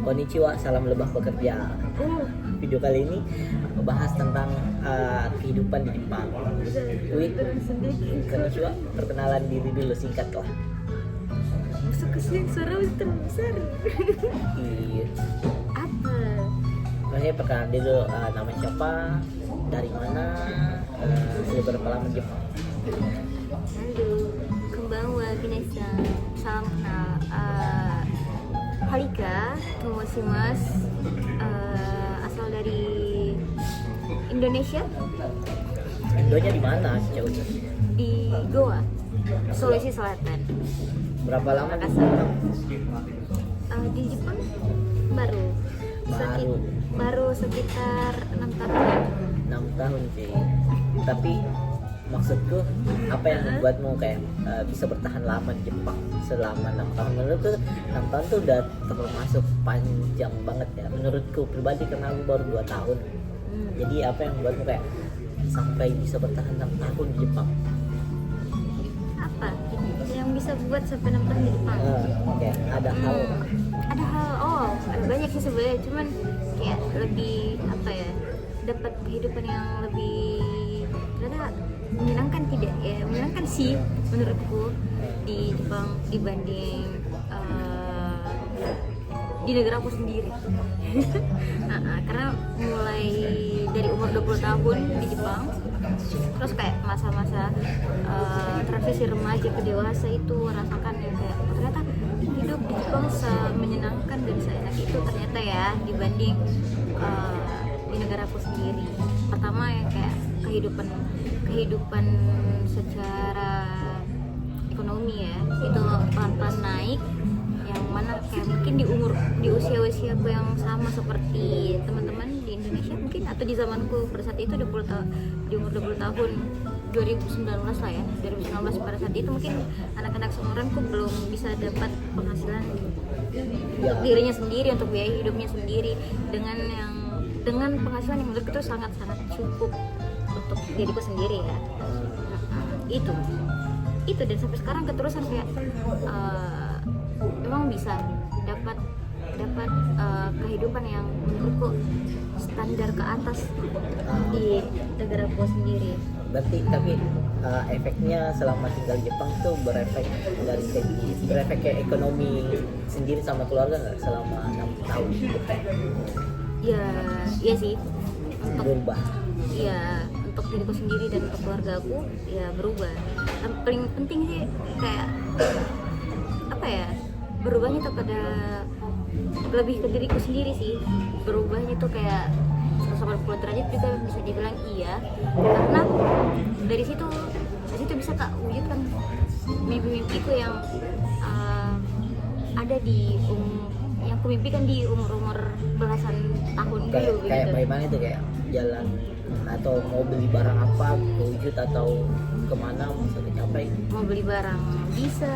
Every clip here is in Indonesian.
Konnichiwa, salam lebah bekerja. Video kali ini membahas tentang kehidupan di Jepang. Wih, Konnichiwa, perkenalan diri dulu singkat lah. Masuk ke sini suara besar. Iya. Apa? Maksudnya perkenalan diri dulu, nama siapa, dari mana, sudah berapa lama di Jepang? Halo, konbanwa minasan. Salam kenal. Halika, Tomoshimasu. Asal dari Indonesia, Indonya di mana sih jauh? di Goa, Sulawesi Selatan. Berapa lama di Makassar. Jepang? Di Jepang baru Baru. baru sekitar 6 tahun. 6 tahun sih. Tapi maksudku apa yang membuatmu kayak bisa bertahan lama di Jepang selama 6 tahun? Menurutku 6 tahun tuh udah termasuk panjang banget ya menurutku pribadi, karena aku baru 2 tahun. Jadi apa yang membuatmu kayak sampai bisa bertahan 6 tahun di Jepang? Apa yang bisa buat sampai 6 tahun di Jepang? Kayak ada hal Ada hal, ada banyak sih sebenarnya, cuman kayak lebih apa ya, dapat kehidupan yang lebih ternyata menyenangkan, tidak ya, menyenangkan sih menurutku di Jepang dibanding di negara aku sendiri. Karena mulai dari umur 20 tahun di Jepang, terus kayak masa-masa transisi remaja ke dewasa itu rasakan ya, kayak ternyata hidup di Jepang menyenangkan dan seenak itu ternyata ya dibanding di negara aku sendiri. Pertama ya kayak kehidupan secara ekonomi ya, itu pelan-pelan naik, yang mana kayak mungkin di usia aku yang sama seperti teman-teman di Indonesia mungkin, atau di zamanku pada saat itu di umur 20 tahun 2019 lah ya, 2019 pada saat itu mungkin anak-anak seumuranku belum bisa dapat penghasilan untuk dirinya sendiri, untuk biaya hidupnya sendiri dengan penghasilan yang menurutku itu sangat-sangat cukup untuk diriku sendiri ya. Itu dan sampai sekarang keterusan kayak memang bisa dapat kehidupan yang menurutku standar ke atas di negaraku sendiri. berarti. Tapi efeknya selama tinggal di Jepang tuh berefek dari segi ke ekonomi sendiri sama keluarga nggak selama 6 tahun? Ya, iya sih. Berubah. Ya, untuk diriku sendiri dan untuk keluarga aku ya berubah. Yang paling penting sih kayak apa ya, berubahnya tuh pada lebih ke diriku sendiri sih. Berubahnya tuh kayak 180 derajat juga bisa dibilang iya, karena dari situ bisa tak wujudkan mimpi-mimpiku yang ada di yang kumimpikan di umur belasan tahun dulu Kayak begitu. bagaimana itu, kayak jalan atau mau beli barang apa wujud atau kemana bisa dicapai? Mau beli barang bisa,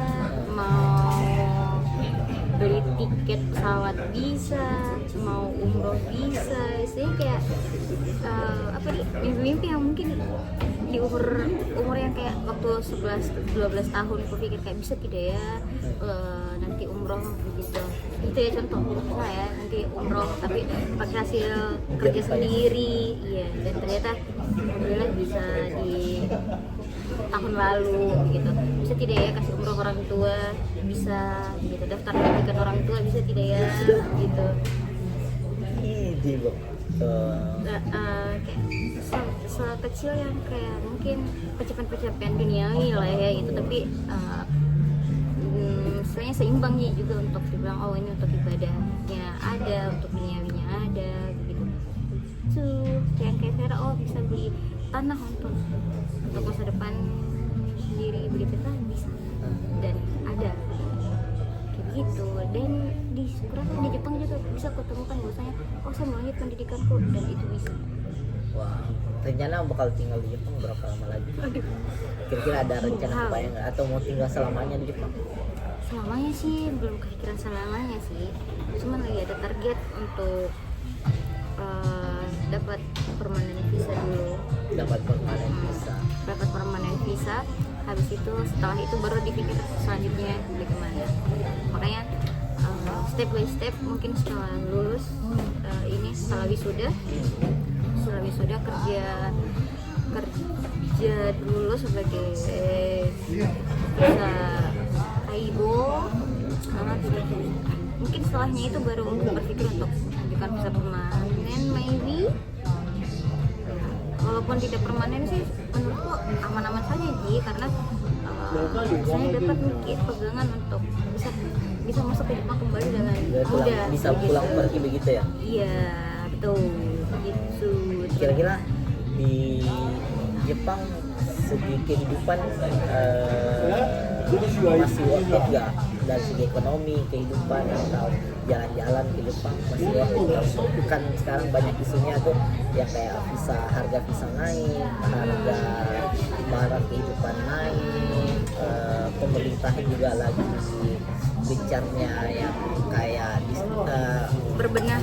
mau beli tiket pesawat bisa, mau umroh bisa. Istilahnya kayak apa nih, mimpi-mimpi yang mungkin di umur yang kayak waktu 11-12 tahun aku pikir kayak bisa tidak ya nanti umroh begitu. Itu ya contoh lah ya, nanti umroh tapi pakai hasil kerja sendiri. Iya, dan ternyata alhamdulillah bisa di tahun lalu gitu. Bisa tidak ya kasih umroh orang tua, bisa gitu, daftar pendidikan orang tua bisa tidak ya gitu. Ini bang. Kayak sekecil yang kayak mungkin pencapaian duniawi lah ya gitu, tapi sebenarnya seimbang sih juga untuk dibilang oh ini untuk ibadahnya ada, untuk duniawinya ada gitu. Kayak sekarang bisa beli tanah untuk masa depan sendiri begitu kan bisa, dan ada kayak gitu. Dan di kurasa di Jepang juga bisa kutemukan bahwasanya saya melanjutkan pendidikanku, dan itu bisa. Wah, rencana bakal tinggal di Jepang berapa lama lagi? Aduh, Kira-kira ada rencana kebayang nggak, atau mau tinggal selamanya di Jepang? selamanya sih belum kepikiran selamanya sih, cuman lagi ada target untuk dapat permanent visa dulu. Dapat permanen visa. Habis itu setelah itu baru dipikir selanjutnya bagaimana. Makanya step by step, mungkin setelah lulus ini setelah wisuda kerja dulu sebagai bisa kaibo, mungkin setelahnya itu baru berpikir untuk menunjukkan visa permanen maybe. Walaupun tidak permanen sih menurutku aman-aman saja sih, karena saya dapat mungkin pegangan untuk bisa masuk ke Jepang kembali dengan mudah. Bisa pulang pergi begitu ya? Iya, betul. Gitu. Kira-kira di Jepang segi kehidupan masih worth it nggak? Dari segi ekonomi, kehidupan, atau jalan-jalan ke Jepang masih worth it nggak? Kan sekarang banyak isunya tuh yang kayak harga visa naik, harga barang kehidupan naik, pemerintah juga lagi gencarnya yang kayak berbenah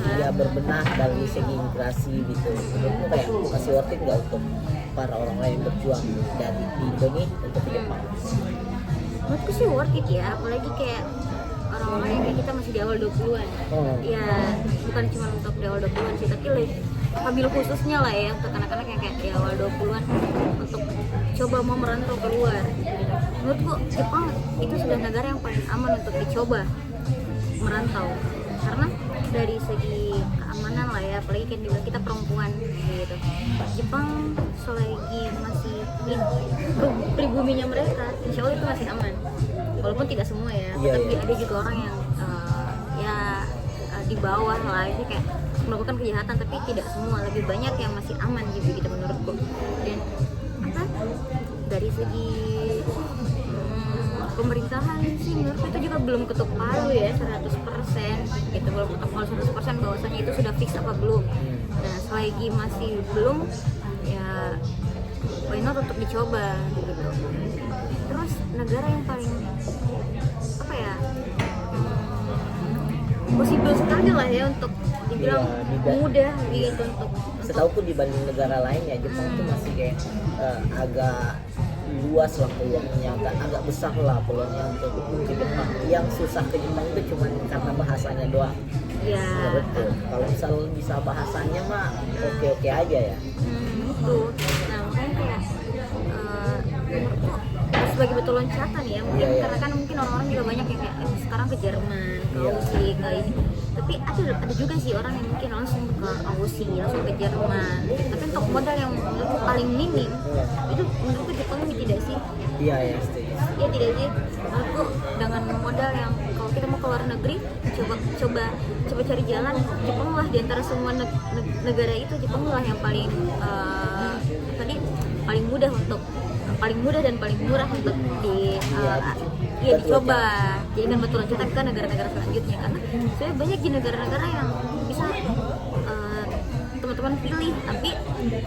dari segi imigrasi gitu. Menurutmu kayak masih worth it nggak untuk para orang lain berjuang dari di Indonesia untuk ke Jepang? Menurutku sih worth it ya, apalagi kayak orang-orang yang kayak kita masih di awal 20-an. Ya bukan cuma untuk di awal 20-an sih, tapi kabil khususnya lah ya untuk anak-anak yang kayak di awal 20-an untuk coba mau merantau keluar. Menurutku Jepang itu sudah negara yang paling aman untuk dicoba merantau, karena dari segi keamanan lah ya, apalagi kan juga kita perempuan gitu. Jepang selagi masih di pribuminya mereka, insya Allah itu masih aman, walaupun tidak semua ya, tapi ada juga orang yang di bawah lah itu kayak melakukan kejahatan, tapi tidak semua, lebih banyak yang masih aman gitu menurutku. Dan dari segi pemerintahan sih menurutku itu juga belum ketuk palu ya 100% gitu, belum ketuk palu 100% bahwasanya itu sudah fix apa belum. Nah selagi masih belum ya why not untuk dicoba gitu. Terus negara yang paling apa ya possible sekali lah ya untuk dibilang mudah gitu untuk setauku dibanding negara lain ya, Jepang itu masih kayak agak luas lah peluangnya, agak besar lah peluangnya untuk ke Jepang. Yang susah ke Jepang itu cuma karena bahasanya doang. Ya betul. Kalau misal bisa bahasanya mah oke aja ya. Itu. Nah makanya kayak menurutku sebagai betul loncatan ya mungkin karena kan mungkin orang-orang juga banyak yang kayak sekarang ke Jerman, ke Aussie, ke ini. Tapi ada juga sih orang yang mungkin langsung ke Aussie, langsung ke Jerman. Tapi untuk modal yang menurutku paling minim itu menurutku Jepang tidak sih? Iya ya, setuju. Iya tidak sih. Menurutku dengan modal yang kalau kita mau ke luar negeri, coba cari jalan, Jepang lah di antara semua negara itu, Jepang lah yang paling paling mudah dan paling murah untuk dicoba. Jadi kan betul kita ke negara-negara selanjutnya, karena saya banyak di negara-negara yang bisa teman-teman pilih, tapi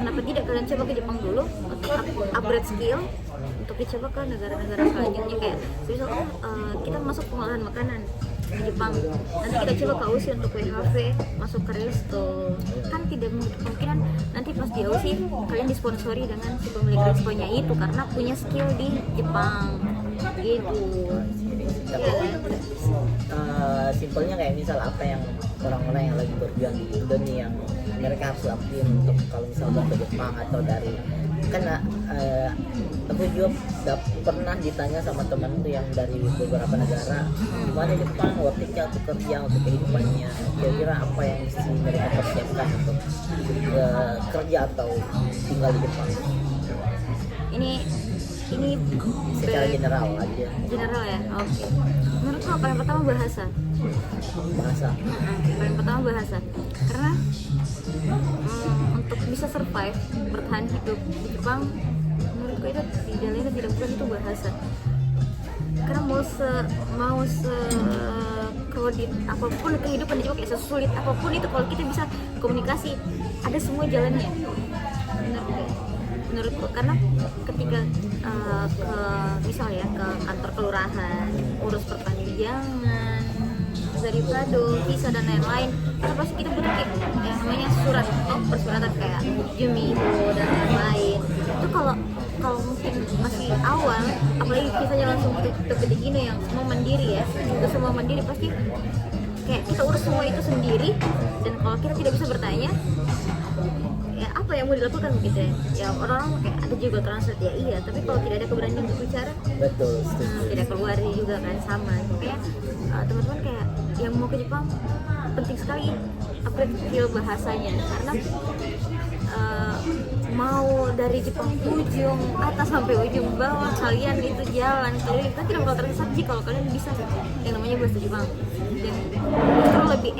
kenapa tidak kalian coba ke Jepang dulu untuk upgrade skill untuk dicoba ke negara-negara selanjutnya. Kayak misalkan kita masuk pengolahan makanan di Jepang, nanti kita coba ke Aussie untuk WHV, masuk ke resto, kan tidak kemungkinan nanti pas di Aussie kalian disponsori dengan si pemilik restonya itu karena punya skill di Jepang gitu. Simpelnya kayak misal apa yang orang-orang yang lagi berjuang di Indonesia yang mereka harus lakuin untuk kalau misal mau ke Jepang atau dari kan aku juga pernah ditanya sama temanku yang dari beberapa negara, gimana Jepang worth it untuk kerja, untuk kehidupannya, kira-kira apa yang mesti mereka persiapkan untuk kerja atau tinggal di Jepang. Ini secara general aja. General ya, oke. Menurutku apa yang pertama bahasa. Paling pertama bahasa, karena untuk bisa survive, bertahan hidup di Jepang, menurutku itu idealnya tidak bukan itu bahasa. Karena mau se kredit apapun kehidupan di Jepang, kayak sesulit apapun itu, kalau kita bisa komunikasi, ada semua jalannya. Menurutku, karena ketika misalnya ke kantor kelurahan, urus perpanjangan daripada visa dan lain-lain, itu pasti kita butuh yang namanya surat persyaratan kayak Jumiho dan lain-lain. Itu kalau mungkin masih awal, apalagi visanya langsung ke Gino yang semua mandiri ya, itu semua mandiri, pasti kayak kita urus semua itu sendiri, dan kalau kita tidak bisa bertanya, ya apa yang mau dilakukan gitu ya. Ya orang-orang kayak ada juga translate, ya iya, tapi kalau tidak ada keberanian untuk bicara, Betul, setuju. tidak keluar juga kan, sama kayak teman-teman kayak yang mau ke Jepang penting sekali upgrade skill bahasanya, karena mau dari Jepang ujung atas sampai ujung bawah kalian itu jalan kalian itu tidak bakal tersesat sih kalau kalian bisa yang namanya bahasa Jepang. Dan itu lebih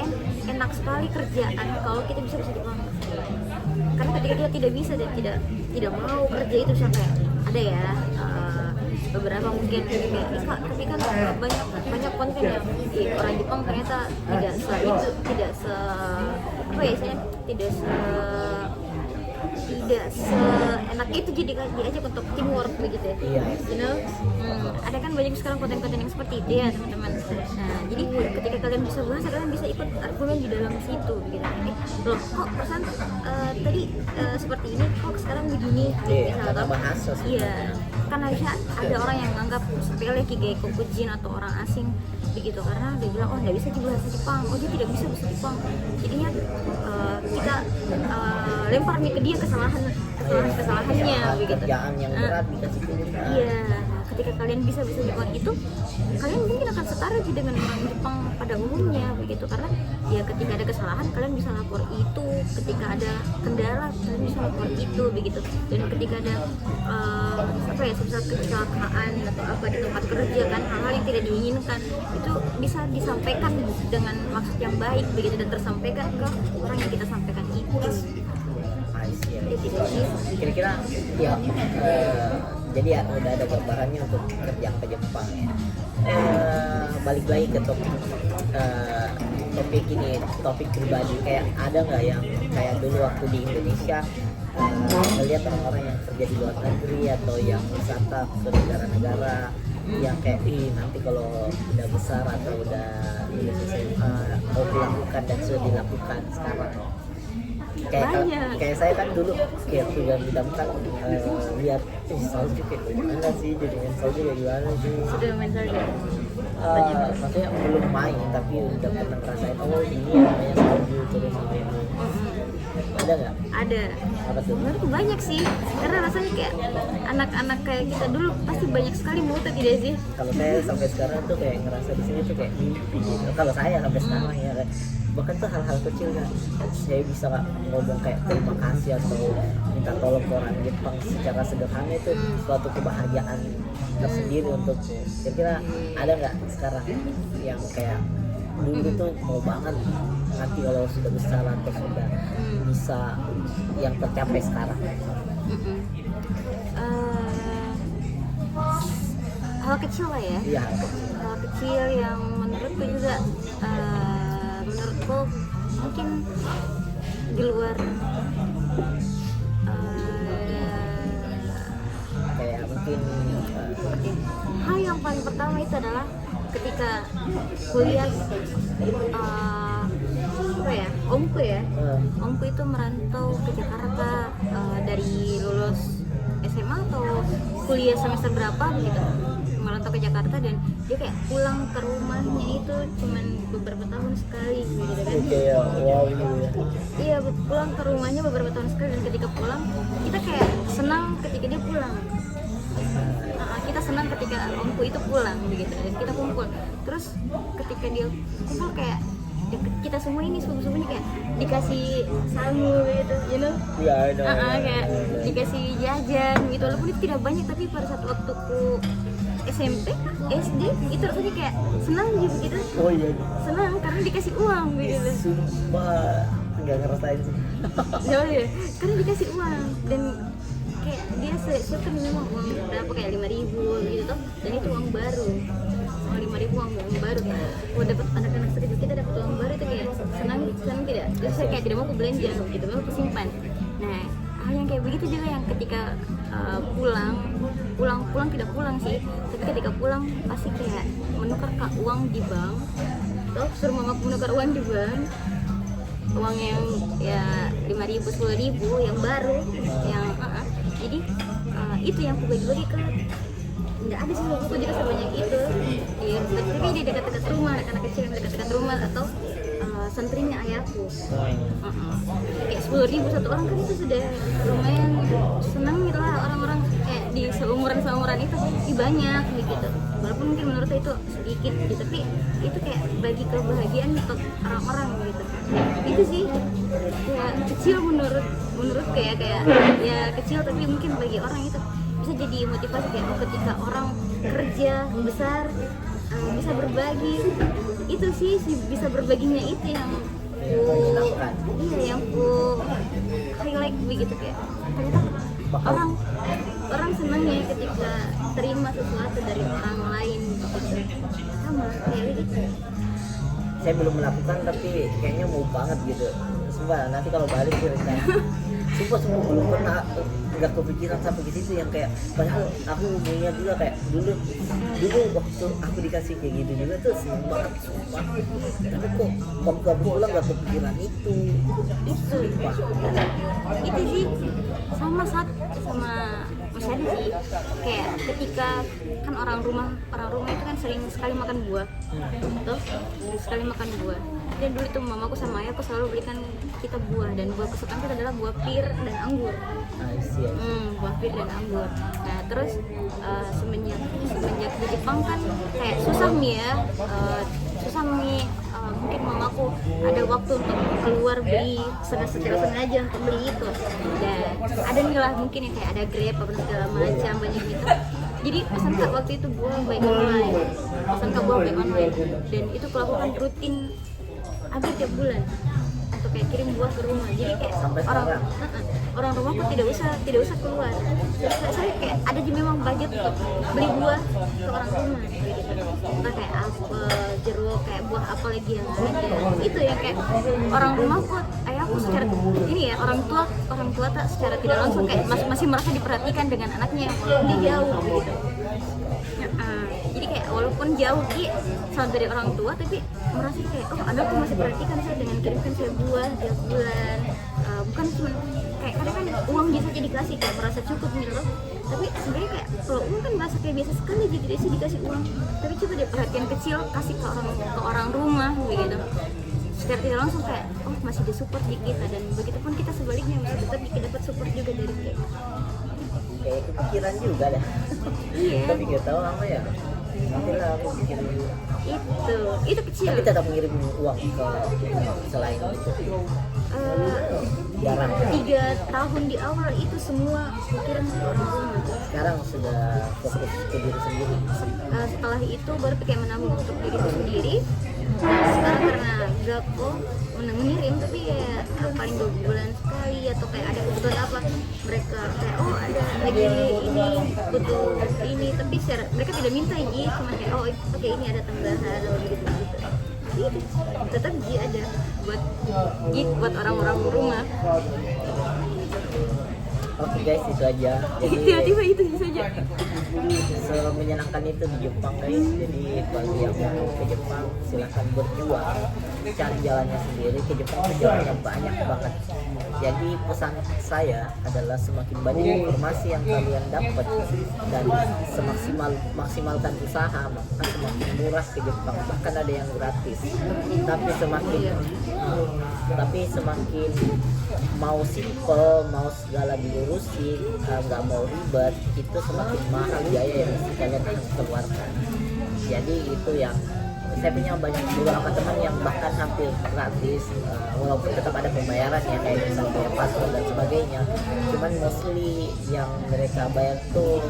enak sekali kerjaan kalau kita bisa bahasa Jepang, karena ketika kita tidak bisa dan tidak mau kerja itu sampai ada ya beberapa mungkin kayak Kak, tapi kan banyak konten yang orang Jepang ternyata tidak se itu tidak se apa ya istilahnya tidak seenak itu jadi diajak untuk teamwork begitu ya. Iya. You know? Ada kan banyak sekarang konten-konten yang seperti itu ya teman-teman. Nah, jadi ketika kalian bisa bahasa, kalian bisa ikut argumen di dalam situ gitu. Loh, kok perasaan tadi seperti ini, kok sekarang begini? Iya, Misalnya, kata bahasa sih. iya, kan harusnya ada orang yang menganggap sepele Kigai Kokujin atau orang asing begitu, karena dia bilang oh nggak bisa juga bahasa Jepang, oh dia tidak bisa bahasa Jepang, jadinya kita lempar nih ke dia kesalahannya begitu. Kerjaan yang berat dikasih tulisan. Iya, ketika kalian bisa bahasa Jepang itu, kalian mungkin akan setara sih dengan orang Jepang pada umumnya begitu, karena ya ketika ada kesalahan kalian bisa lapor itu, ketika ada kendala kalian bisa lapor itu begitu, dan ketika ada apa ya sebesar kecelakaan atau apa di tempat kerja kan, hal-hal yang tidak diinginkan itu bisa disampaikan dengan maksud yang baik begitu, dan tersampaikan ke orang yang kita sampaikan itu. Kira-kira ya jadi ya udah ada gambarannya untuk kerja ke Jepang ya. Balik lagi ke topik ini, topik pribadi, kayak ada nggak yang kayak dulu waktu di Indonesia melihat orang-orang yang kerja di luar negeri atau yang wisata ke negara-negara yang kayak nanti kalau udah besar atau udah lulus SMA mau dilakukan dan sudah dilakukan sekarang. Kayak saya kan dulu kayak sudah kan lihat salju kayak gimana sih, jadi main salju kayak gimana sih. Sudah main salju? Maksudnya belum main tapi udah pernah ngerasain oh ini ya namanya salju terus ini. Ada nggak? Ada. Apa tuh? Menurutku banyak sih, karena rasanya kayak anak-anak kayak kita dulu pasti banyak sekali muter tidak sih? Kalau saya sampai sekarang tuh kayak ngerasa di sini tuh kayak mimpi gitu. Kalau saya sampai sekarang ya kayak, bahkan tuh hal-hal kecil kan saya bisa nggak ngomong kayak terima kasih atau minta tolong ke orang Jepang secara sederhana itu suatu kebahagiaan tersendiri untukku. Kira-kira ada nggak sekarang yang kayak dulu tuh mau banget nanti kalau sudah besar atau sudah bisa yang tercapai sekarang? Hal kecil lah ya. Iya. Hal kecil yang menurutku juga menurutku mungkin di luar kayak mungkin hal yang paling pertama itu adalah ketika kuliah apa ya, omku itu merantau ke Jakarta dari lulus SMA atau kuliah semester berapa gitu, merantau ke Jakarta, dan dia kayak pulang ke rumahnya itu cuman beberapa tahun sekali gitu kan. kayak wow gitu ya. Iya, pulang ke rumahnya beberapa tahun sekali, dan ketika pulang kita kayak senang ketika dia pulang. Kita senang ketika omku itu pulang begitu, dan kita kumpul. Terus ketika dia kumpul kayak kita semua ini sepupu-sepupunya kayak dikasih sangu gitu, you know? Iya, Kayak dikasih jajan gitu, walaupun itu tidak banyak, tapi pada saat waktuku SMP, SD itu rasanya kayak senang gitu. Oh iya. Senang karena dikasih uang gitu. Sumpah nggak ngerasain sih. Ya, karena dikasih uang, dan kayak dia siapkan memang uang berapa kayak 5.000 gitu toh, dan itu uang baru. 5.000 uang baru. Kalau dapat anak-anak sekecil kita dapat uang baru itu kayak senang tidak? Terus saya kayak tidak mau aku belanja gitu, mau aku simpan. Nah, hal yang kayak begitu juga yang ketika pulang tidak pulang sih, tapi ketika pulang pasti kayak menukar uang di bank, toh suruh mama menukar uang di bank, uang yang ya 5.000, 10.000 yang baru, yang jadi itu yang aku bagi-bagi ke nggak ada sih buku juga sebanyak itu. Iya, tapi di dekat-dekat rumah, anak-anak kecil yang dekat-dekat rumah atau santrinya ayahku. Kayak 10.000 satu orang kan itu sudah lumayan senang gitu lah, orang-orang kayak di seumuran itu banyak gitu. Walaupun mungkin menurut saya itu sedikit gitu, tapi itu kayak bagi kebahagiaan untuk orang-orang gitu. Itu sih ya kecil menurut kayak ya kecil, tapi mungkin bagi orang itu bisa jadi motivasi kayak ketika orang kerja besar bisa berbagi. Itu sih bisa berbaginya itu yang menyenangkan. iya yang highlight begitu, kayak ternyata orang senangnya ketika terima sesuatu dari orang lain gitu. Sama kayak gitu. Saya belum melakukan tapi kayaknya mau banget gitu. Sumpah nanti kalau balik cerita. Sumpah semua belum pernah, nggak kepikiran sampai ke situ yang kayak padahal aku punya juga kayak dulu waktu aku dikasih kayak gitu juga tuh seneng banget sumpah. Tapi kok waktu aku pulang nggak kepikiran itu sumpah. Itu sih sama masih ada sih kayak ketika kan orang rumah itu kan sering sekali makan buah tuh, sering sekali makan buah. Dan dulu tuh mamaku sama ayahku selalu belikan kita buah, dan buah kesukaan kita adalah buah pir dan anggur. Buah pir dan anggur. Nah terus semenjak di Jepang kan kayak susah nih ya, mungkin mamaku ada waktu untuk keluar beli secara sengaja untuk beli itu, dan ada nih lah mungkin yang kayak ada Grab apa segala macam banyak gitu. Jadi pesan kak waktu itu buah by online, dan itu aku lakukan rutin hampir tiap bulan untuk kayak kirim buah ke rumah. Jadi kayak orang rumahku tidak usah keluar. Saya kayak ada juga memang budget untuk beli buah ke orang rumah gitu. Entah kayak apel, jeruk, kayak buah apa lagi yang ada. Itu yang kayak orang rumahku, ayahku secara ini ya, orang tua tak secara tidak langsung kayak masih merasa diperhatikan dengan anaknya walaupun dia jauh gitu. Jadi kayak walaupun jauh dia selalu dari orang tua, tapi merasa kayak anakku masih perhatikan saya dengan kirimkan saya buah tiap bulan. Bukan cuma kayak kadang kan uang biasa aja dikasih kayak merasa cukup gitu loh, tapi sebenarnya kayak kalau uang kan merasa kayak biasa sekali jadi tidak sih dikasih uang, tapi coba dia perhatian kecil kasih ke orang rumah gitu. Secara tidak langsung kayak masih disupport di kita, dan begitupun kita sebaliknya masih tetap dapat support juga dari mereka. Kayak kepikiran juga dah. Iya. Tapi nggak tahu apa ya. Nanti lah aku pikirin dulu. Itu kecil. Tapi tetap mengirim uang ke selain itu. Jarang. 3 tahun di awal itu semua pikiran ke orang rumah. Sekarang sudah fokus ke diri sendiri. Setelah itu baru kayak menabung untuk diri sendiri. Sekarang karena Gapko mengirim, tapi ya paling 2 bulan sekali, atau kayak ada kebutuhan apa mereka kayak ada lagi ini butuh ini, tapi mereka tidak minta Ji, cuma kayak oke ini ada tambahan atau gitu. Jadi tetap Ji ada buat orang-orang rumah. Oke guys, itu aja. Jadi Tiba-tiba itu saja. menyenangkan itu di Jepang guys. Jadi bagi yang mau ke Jepang silahkan berjuang, cari jalannya sendiri. Ke Jepang itu jalannya banyak banget. Jadi pesan saya adalah semakin banyak informasi yang kalian dapat dan maksimalkan usaha, maka semakin murah ke Jepang. Bahkan ada yang gratis. Tapi semakin mau simple, mau segala diurusin, nggak mau ribet, itu semakin mahal biaya yang mesti kalian harus keluarkan. Jadi itu yang saya punya banyak beberapa teman yang bahkan hampir gratis, walaupun tetap ada pembayaran ya kayak misalnya bayar paspor dan sebagainya. Cuman mostly yang mereka bayar tuh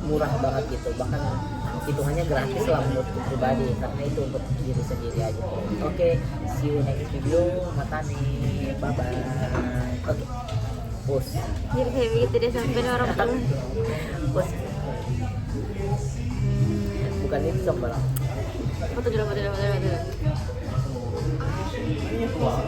murah banget gitu, bahkan hitungannya gratis lah menurutku pribadi, karena itu untuk diri sendiri aja. Oke, see you next video. Mata nih, bye bye. Oke, push. Jadi kayak begitu deh sampai orang tua. Push. Bukan itu dong, Bang. Foto dulu.